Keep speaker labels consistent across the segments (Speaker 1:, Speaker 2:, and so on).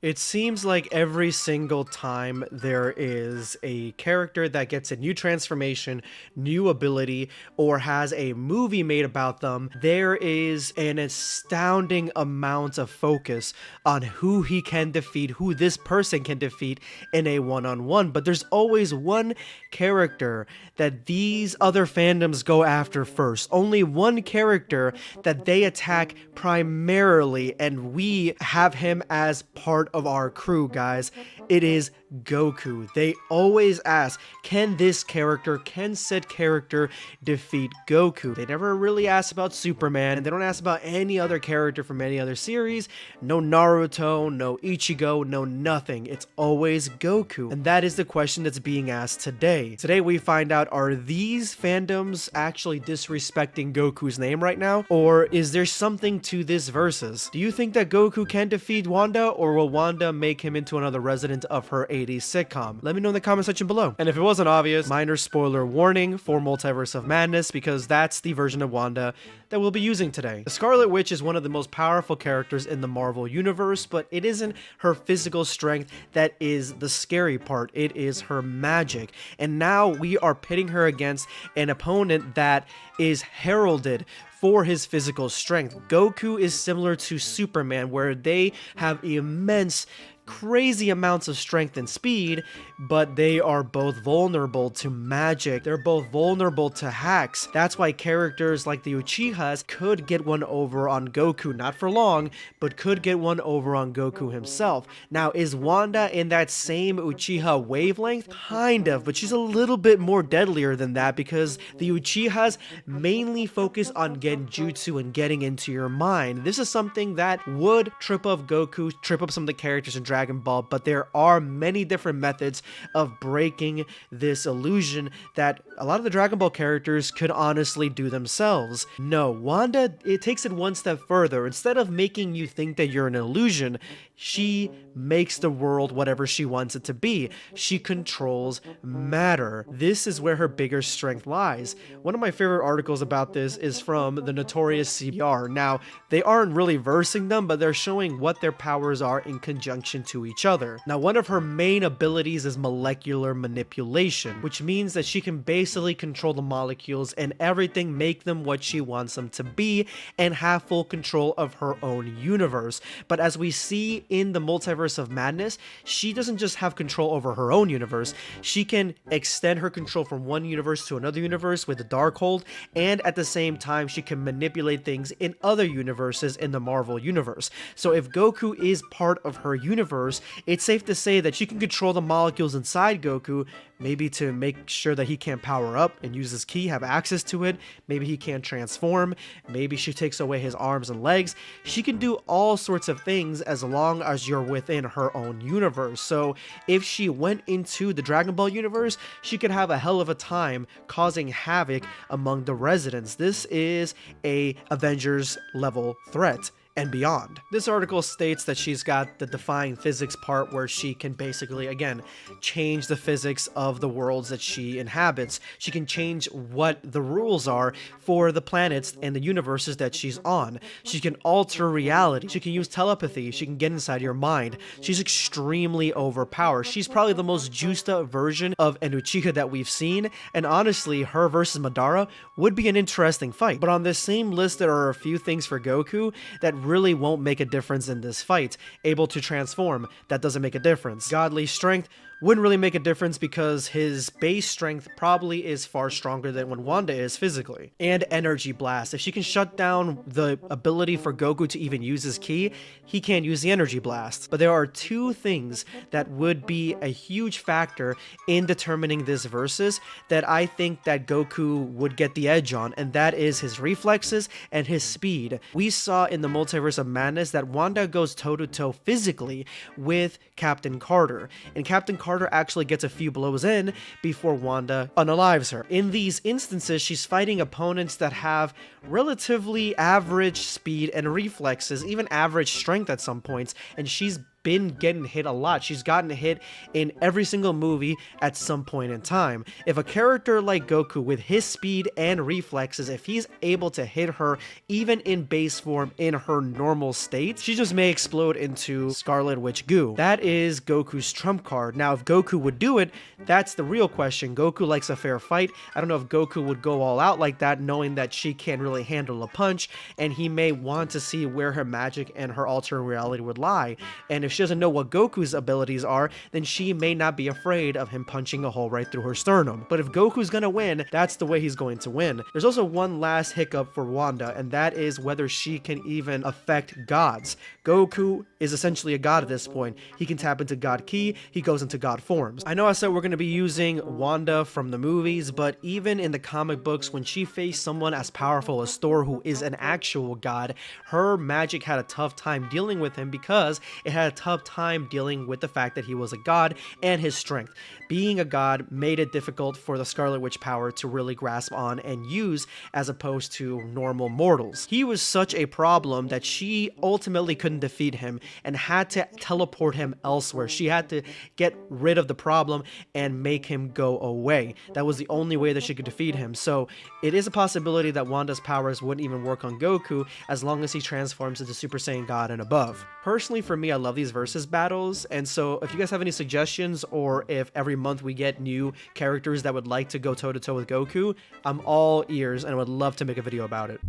Speaker 1: It seems like every single time there is a character that gets a new transformation, new ability, or has a movie made about them, there is an astounding amount of focus on who he can defeat, who this person can defeat in a one-on-one. But there's always one character that these other fandoms go after first. Only one character that they attack primarily, and we have him as part of our crew, guys. It is Goku. They always ask, can said character defeat Goku? They never really ask about Superman, and they don't ask about any other character from any other series. No Naruto, no Ichigo, no nothing. It's always Goku. And that is the question that's being asked today. Today we find out, are these fandoms actually disrespecting Goku's name right now? Or is there something to this versus? Do you think that Goku can defeat Wanda, or will Wanda make him into another resident of her 80s sitcom? Let me know in the comment section below. And if it wasn't obvious, minor spoiler warning for Multiverse of Madness, because that's the version of Wanda that we'll be using today. The Scarlet Witch is one of the most powerful characters in the Marvel universe, but it isn't her physical strength that is the scary part. It is her magic. And now we are pitting her against an opponent that is heralded for his physical strength. Goku is similar to Superman, where they have immense, crazy amounts of strength and speed, but they are both vulnerable to magic. They're both vulnerable to hacks. That's why characters like the Uchihas could get one over on Goku, not for long, but could get one over on Goku himself. Now, is Wanda in that same Uchiha wavelength? Kind of, but she's a little bit more deadlier than that, because the Uchihas mainly focus on genjutsu and getting into your mind. This is something that would trip up Goku, trip up some of the characters in Dragon Ball, but there are many different methods of breaking this illusion that a lot of the Dragon Ball characters could honestly do themselves. No, Wanda, it takes it one step further. Instead of making you think that you're an illusion, she makes the world whatever she wants it to be. She controls matter. This is where her bigger strength lies. One of my favorite articles about this is from the Notorious CBR. Now, they aren't really versing them, but they're showing what their powers are in conjunction to each other. Now, one of her main abilities is molecular manipulation, which means that she can basically control the molecules and everything, make them what she wants them to be, and have full control of her own universe. But as we see in the Multiverse of Madness, she doesn't just have control over her own universe. She can extend her control from one universe to another universe with the Darkhold, and at the same time, she can manipulate things in other universes in the Marvel universe. So if Goku is part of her universe, it's safe to say that she can control the molecules inside Goku, maybe to make sure that he can't power up and use his ki, have access to it. Maybe he can't transform. Maybe she takes away his arms and legs. She can do all sorts of things as long as you're within her own universe. So if she went into the Dragon Ball universe, she could have a hell of a time causing havoc among the residents. This is a Avengers level threat and beyond. This article states that she's got the defying physics part, where she can basically, again, change the physics of the worlds that she inhabits. She can change what the rules are for the planets and the universes that she's on. She can alter reality. She can use telepathy. She can get inside your mind. She's extremely overpowered. She's probably the most juiced up version of an Uchiha that we've seen, and honestly, her versus Madara would be an interesting fight. But on this same list, there are a few things for Goku that really won't make a difference in this fight. Able to transform, that doesn't make a difference. Godly strength wouldn't really make a difference, because his base strength probably is far stronger than when Wanda is physically. And energy blast. If she can shut down the ability for Goku to even use his ki, he can't use the energy blast. But there are two things that would be a huge factor in determining this versus that I think that Goku would get the edge on, and that is his reflexes and his speed. We saw in the Multiverse of Madness that Wanda goes toe-to-toe physically with Captain Carter, and Captain Carter actually gets a few blows in before Wanda unalives her. In these instances, she's fighting opponents that have relatively average speed and reflexes, even average strength at some points, and she's been getting hit a lot. She's gotten hit in every single movie at some point in time. If a character like Goku, with his speed and reflexes, if he's able to hit her even in base form in her normal state, she just may explode into Scarlet Witch goo. That is Goku's trump card. Now, if Goku would do it, that's the real question. Goku likes a fair fight. I don't know if Goku would go all out like that, knowing that she can't really handle a punch, and he may want to see where her magic and her alternate reality would lie. And if she doesn't know what Goku's abilities are, then she may not be afraid of him punching a hole right through her sternum. But if Goku's gonna win, that's the way he's going to win. There's also one last hiccup for Wanda, and that is whether she can even affect gods. Goku is essentially a god at this point. He can tap into God Ki, he goes into god forms. I know I said we're going to be using Wanda from the movies, but even in the comic books, when she faced someone as powerful as Thor, who is an actual god, her magic had a tough time dealing with him because it had a tough time dealing with the fact that he was a god and his strength. Being a god made it difficult for the Scarlet Witch power to really grasp on and use, as opposed to normal mortals. He was such a problem that she ultimately couldn't defeat him and had to teleport him elsewhere. She had to get rid of the problem and make him go away. That was the only way that she could defeat him. So it is a possibility that Wanda's powers wouldn't even work on Goku as long as he transforms into Super Saiyan God and above. Personally, for me, I love these versus battles, and so if you guys have any suggestions, or if every month we get new characters that would like to go toe-to-toe with Goku, I'm all ears and I would love to make a video about it.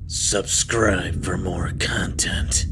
Speaker 2: Subscribe for more content.